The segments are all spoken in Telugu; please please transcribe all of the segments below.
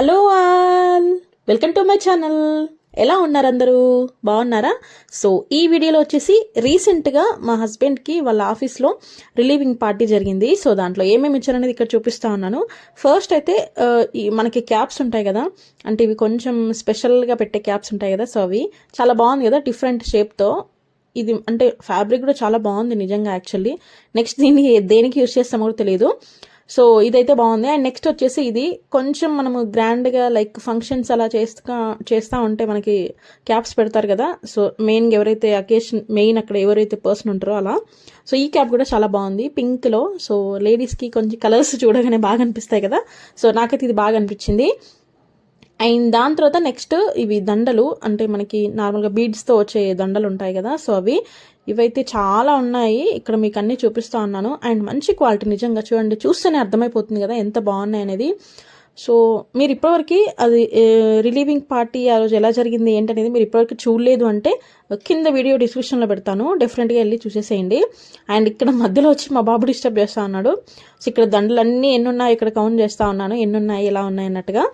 Hello all, welcome to my channel. ఎలా ఉన్నారు అందరూ? బాగున్నారా? సో ఈ వీడియోలో వచ్చేసి రీసెంట్గా మా హస్బెండ్కి వాళ్ళ ఆఫీస్లో రిలీవింగ్ పార్టీ జరిగింది. సో దాంట్లో ఏమేమి ఇచ్చారనేది ఇక్కడ చూపిస్తా ఉన్నాను. ఫస్ట్ అయితే మనకి క్యాప్స్ ఉంటాయి కదా, అంటే ఇవి కొంచెం స్పెషల్గా పెట్టే క్యాప్స్ ఉంటాయి కదా. సో అవి చాలా బాగుంది కదా, డిఫరెంట్ షేప్తో. ఇది అంటే ఫ్యాబ్రిక్ కూడా చాలా బాగుంది నిజంగా యాక్చువల్లీ. నెక్స్ట్ దీన్ని దేనికి యూజ్ చేస్తామో కూడా తెలియదు. సో ఇదైతే బాగుంది. అండ్ నెక్స్ట్ వచ్చేసి ఇది కొంచెం మనము గ్రాండ్గా లైక్ ఫంక్షన్స్ అలా చేస్తూ ఉంటే మనకి క్యాప్స్ పెడతారు కదా. సో మెయిన్గా ఎవరైతే మెయిన్ అక్కడ ఎవరైతే పర్సన్ ఉంటారో అలా. సో ఈ క్యాప్ కూడా చాలా బాగుంది పింక్లో. సో లేడీస్కి కొంచెం కలర్స్ చూడగానే బాగా అనిపిస్తాయి కదా. సో నాకైతే ఇది బాగా అనిపించింది. అండ్ దాని తర్వాత నెక్స్ట్ ఇవి దండలు, అంటే మనకి నార్మల్గా బీడ్స్తో వచ్చే దండలు ఉంటాయి కదా. సో ఇవైతే చాలా ఉన్నాయి, ఇక్కడ మీకు అన్నీ చూపిస్తూ ఉన్నాను. అండ్ మంచి క్వాలిటీ నిజంగా, చూడండి చూస్తేనే అర్థమైపోతుంది కదా ఎంత బాగున్నాయి అనేది. సో మీరు ఇప్పటివరకు అది రిలీవింగ్ పార్టీ ఆ రోజు ఎలా జరిగింది ఏంటనేది మీరు ఇప్పటివరకు చూడలేదు అంటే కింద వీడియో డిస్క్రిప్షన్లో పెడతాను, డెఫినెట్గా వెళ్ళి చూసేసేయండి. అండ్ ఇక్కడ మధ్యలో వచ్చి మా బాబు డిస్టర్బ్ చేస్తూ ఉన్నాడు. సో ఇక్కడ దండలన్నీ ఎన్ని ఉన్నాయి ఇక్కడ కౌంట్ చేస్తూ ఉన్నాను, ఎన్ని ఉన్నాయి ఎలా ఉన్నాయి అన్నట్టుగా.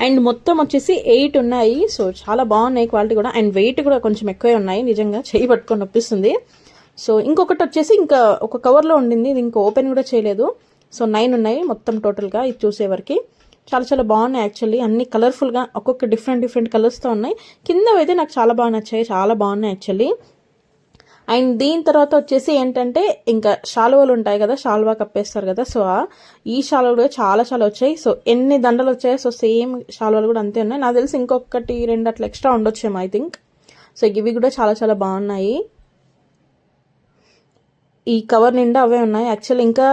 అండ్ మొత్తం వచ్చేసి 8 ఉన్నాయి. సో చాలా బాగున్నాయి క్వాలిటీ కూడా. అండ్ వెయిట్ కూడా కొంచెం ఎక్కువే ఉన్నాయి నిజంగా, చేయి పట్టుకొని నొప్పిస్తుంది. సో ఇంకొకటి వచ్చేసి ఇంకా ఒక కవర్లో ఉండింది, ఇది ఇంకా ఓపెన్ కూడా చేయలేదు. సో 9 ఉన్నాయి మొత్తం టోటల్గా ఇది చూసేవరకు. చాలా చాలా బాగున్నాయి యాక్చువల్లీ, అన్ని కలర్ఫుల్గా ఒక్కొక్క డిఫరెంట్ కలర్స్తో ఉన్నాయి. కింద అయితే నాకు చాలా బాగా నచ్చాయి, చాలా బాగున్నాయి యాక్చువల్లీ. అండ్ దీని తర్వాత వచ్చేసి ఏంటంటే ఇంకా శాలువలు ఉంటాయి కదా, శాలువా కప్పేస్తారు కదా. సో ఈ శాలువలు కూడా చాలా చాలా వచ్చాయి. సో ఎన్ని దండలు వచ్చాయి, సో సేమ్ శాలువలు కూడా అంతే ఉన్నాయి. నాకు తెలిసి ఇంకొకటి 2 అట్లా ఎక్స్ట్రా ఉండొచ్చేమో ఐ థింక్. సో ఇవి కూడా చాలా చాలా బాగున్నాయి. ఈ కవర్ నిండా అవే ఉన్నాయి యాక్చువల్లీ. ఇంకా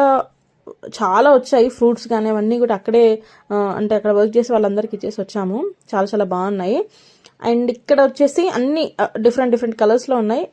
చాలా వచ్చాయి ఫ్రూట్స్ కానీ అవన్నీ కూడా అక్కడే అంటే అక్కడ వర్క్ చేసి వాళ్ళందరికీ ఇచ్చేసి వచ్చాము. చాలా చాలా బాగున్నాయి. అండ్ ఇక్కడ వచ్చేసి అన్ని డిఫరెంట్ కలర్స్లో ఉన్నాయి.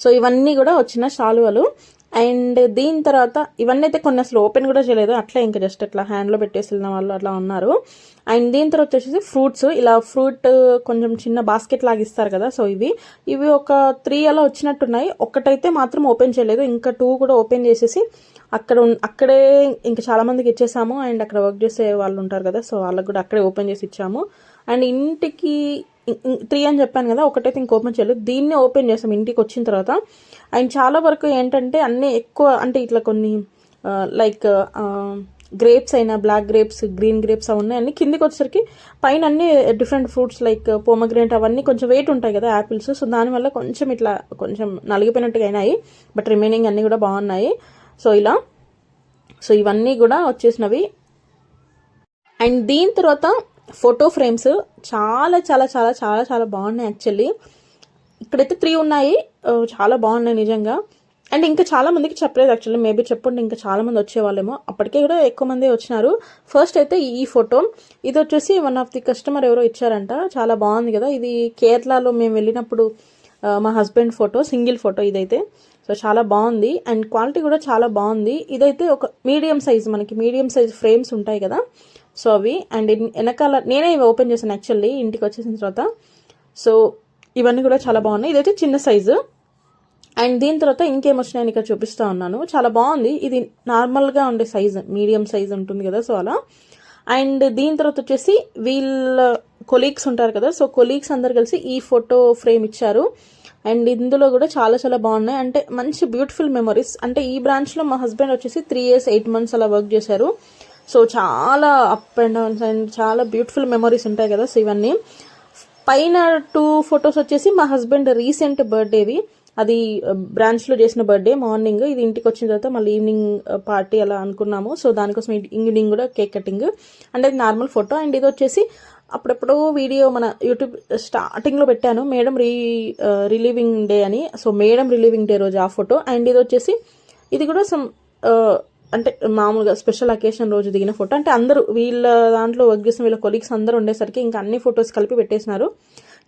సో ఇవన్నీ కూడా వచ్చిన శాలువలు. అండ్ దీని తర్వాత ఇవన్నీ అయితే కొన్ని అసలు ఓపెన్ కూడా చేయలేదు, అట్లా ఇంకా జస్ట్ అట్లా హ్యాండ్లో పెట్టేసి వెళ్ళిన వాళ్ళు అట్లా ఉన్నారు. అండ్ దీని తర్వాత వచ్చేసి ఫ్రూట్స్, ఇలా ఫ్రూట్ కొంచెం చిన్న బాస్కెట్ లాగా ఇస్తారు కదా. సో ఇవి ఒక 3 అలా వచ్చినట్టున్నాయి. ఒకటైతే మాత్రం ఓపెన్ చేయలేదు, ఇంకా 2 కూడా ఓపెన్ చేసేసి అక్కడే ఇంకా చాలా మందికి ఇచ్చేసాము. అండ్ అక్కడ వర్క్ చేసే వాళ్ళు ఉంటారు కదా, సో వాళ్ళకి కూడా అక్కడే ఓపెన్ చేసి ఇచ్చాము. అండ్ ఇంటికి 3 అని చెప్పాను కదా, ఒకటైతే ఇంక ఓపెన్ చేయలేదు, దీన్నే ఓపెన్ చేసాం ఇంటికి వచ్చిన తర్వాత. అండ్ చాలా వరకు ఏంటంటే అన్నీ ఎక్కువ అంటే ఇట్లా కొన్ని లైక్ గ్రేప్స్ అయినా బ్లాక్ గ్రేప్స్, గ్రీన్ గ్రేప్స్ అవి ఉన్నాయి. అన్ని కిందికి వచ్చేసరికి పైన అన్ని డిఫరెంట్ ఫ్రూట్స్ లైక్ పోమగ్రేనేట్ అవన్నీ కొంచెం వెయిట్ ఉంటాయి కదా యాపిల్స్. సో దానివల్ల కొంచెం నలిగిపోయినట్టుగా అయినాయి, బట్ రిమైనింగ్ అన్నీ కూడా బాగున్నాయి. సో ఇవన్నీ కూడా వచ్చేసినవి. అండ్ దీని తర్వాత ఫోటో ఫ్రేమ్స్ చాలా చాలా చాలా చాలా చాలా బాగున్నాయి యాక్చువల్లీ. ఇక్కడైతే 3 ఉన్నాయి, చాలా బాగున్నాయి నిజంగా. అండ్ ఇంకా చాలా మందికి చెప్పలేదు యాక్చువల్లీ, మేబీ చెప్పుంటే ఇంకా చాలా మంది వచ్చేవాళ్ళేమో, అప్పటికే కూడా ఎక్కువ మంది వచ్చినారు. ఫస్ట్ అయితే ఈ ఫోటో, ఇది వచ్చేసి వన్ ఆఫ్ ది కస్టమర్ ఎవరో ఇచ్చారంట, చాలా బాగుంది కదా. ఇది కేరళలో మేము వెళ్ళినప్పుడు మా హస్బెండ్ ఫోటో, సింగిల్ ఫోటో ఇదైతే. సో చాలా బాగుంది అండ్ క్వాలిటీ కూడా చాలా బాగుంది. ఇదైతే ఒక మీడియం సైజ్, మనకి మీడియం సైజ్ ఫ్రేమ్స్ ఉంటాయి కదా, సో అవి. అండ్ వెనకాల నేనే ఇవి ఓపెన్ చేశాను యాక్చువల్లీ ఇంటికి వచ్చేసిన తర్వాత. సో ఇవన్నీ కూడా చాలా బాగున్నాయి. ఇదైతే చిన్న సైజు. అండ్ దీని తర్వాత ఇంకేం వచ్చినాయని ఇక్కడ చూపిస్తా ఉన్నాను. చాలా బాగుంది. ఇది నార్మల్గా ఉండే సైజ్, మీడియం సైజ్ ఉంటుంది కదా, సో అలా. అండ్ దీని తర్వాత వచ్చేసి వీళ్ళ కొలీగ్స్ ఉంటారు కదా, సో కొలీగ్స్ అందరు కలిసి ఈ ఫోటో ఫ్రేమ్ ఇచ్చారు. అండ్ ఇందులో కూడా చాలా చాలా బాగున్నాయి, అంటే మంచి బ్యూటిఫుల్ మెమరీస్. అంటే ఈ బ్రాంచ్లో మా హస్బెండ్ వచ్చేసి 3 years 8 months అలా వర్క్ చేశారు. సో చాలా అప్ అండ్ డౌన్స్ అండ్ చాలా బ్యూటిఫుల్ మెమరీస్ ఉంటాయి కదా. సో ఇవన్నీ పైన 2 photos వచ్చేసి మా హస్బెండ్ రీసెంట్ బర్త్డేవి, అది బ్రాంచ్లో చేసిన బర్త్డే మార్నింగ్. ఇది ఇంటికి వచ్చిన తర్వాత మళ్ళీ ఈవినింగ్ పార్టీ అలా అనుకున్నాము. సో దానికోసం ఈవినింగ్ కూడా కేక్ కటింగ్, అంటే నార్మల్ ఫోటో. అండ్ ఇది వచ్చేసి అప్పుడప్పుడు వీడియో మన యూట్యూబ్ స్టార్టింగ్లో పెట్టాను, మేడం రిలీవింగ్ డే అని. సో మేడం రిలీవింగ్ డే రోజు ఆ ఫోటో. అండ్ ఇది వచ్చేసి ఇది కూడా సమ్ అంటే మామూలుగా స్పెషల్ అకేషన్ రోజు దిగిన ఫోటో. అంటే అందరూ వీళ్ళ దాంట్లో వర్క్ చేసిన వీళ్ళ కొలీగ్స్ అందరూ ఉండేసరికి ఇంకా అన్ని ఫొటోస్ కలిపి పెట్టేసినారు.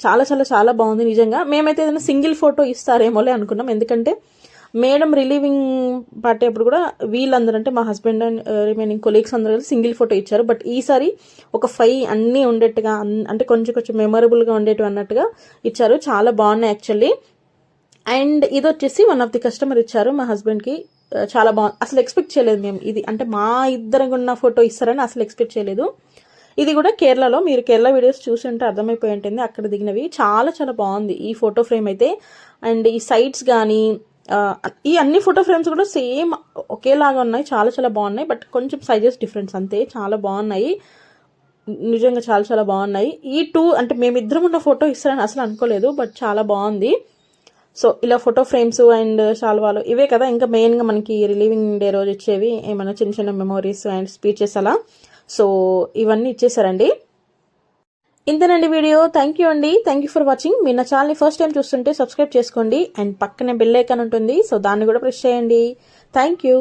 చాలా చాలా చాలా బాగుంది నిజంగా. మేమైతే ఏదైనా సింగిల్ ఫోటో ఇస్తారేమోలే అనుకున్నాం, ఎందుకంటే మేడం రిలీవింగ్ పార్టీ అప్పుడు కూడా వీళ్ళందరూ, అంటే మా హస్బెండ్ అండ్ రిమైనింగ్ కొలీగ్స్ అందరూ కలిసి సింగిల్ ఫోటో ఇచ్చారు. బట్ ఈసారి ఒక 5 అన్నీ ఉండేట్టుగా, అంటే కొంచెం కొంచెం మెమరబుల్గా ఉండేటివి అన్నట్టుగా ఇచ్చారు. చాలా బాగున్నాయి యాక్చువల్లీ. అండ్ ఇది వచ్చేసి వన్ ఆఫ్ ది కస్టమర్ ఇచ్చారు మా హస్బెండ్కి. చాలా బాగుంది, అసలు ఎక్స్పెక్ట్ చేయలేదు మేము ఇది, అంటే మా ఇద్దరం ఉన్న ఫోటో ఇస్తారని అసలు ఎక్స్పెక్ట్ చేయలేదు. ఇది కూడా కేరళలో, మీరు కేరళ వీడియోస్ చూసి ఉంటే అర్థమైపోయి ఉంటుంది అక్కడ దిగినవి. చాలా చాలా బాగుంది ఈ ఫోటో ఫ్రేమ్ అయితే. అండ్ ఈ సైడ్స్ కానీ ఈ అన్ని ఫోటో ఫ్రేమ్స్ కూడా సేమ్ ఒకేలాగా ఉన్నాయి, చాలా చాలా బాగున్నాయి. బట్ కొంచెం సైజెస్ డిఫరెన్స్ అంతే, చాలా బాగున్నాయి నిజంగా, చాలా చాలా బాగున్నాయి. ఈ 2 అంటే మేమిద్దరం ఉన్న ఫోటో ఇస్తారని అసలు అనుకోలేదు, బట్ చాలా బాగుంది. సో ఇలా ఫోటో ఫ్రేమ్స్ అండ్ శాల్వాలు ఇవే కదా ఇంకా మెయిన్గా మనకి రిలీవింగ్ డే రోజు ఇచ్చేవి, ఏమైనా చిన్న చిన్న మెమోరీస్ అండ్ స్పీచెస్ అలా. సో ఇవన్నీ ఇచ్చేసారండి. ఇంతేనండి వీడియో. థ్యాంక్ యూ అండి, థ్యాంక్ యూ ఫర్ వాచింగ్. మీరు నా ఛానల్ని ఫస్ట్ టైం చూస్తుంటే సబ్స్క్రైబ్ చేసుకోండి అండ్ పక్కనే బెల్ ఐకాన్ ఉంటుంది, సో దాన్ని కూడా ప్రెస్ చేయండి. Thank you.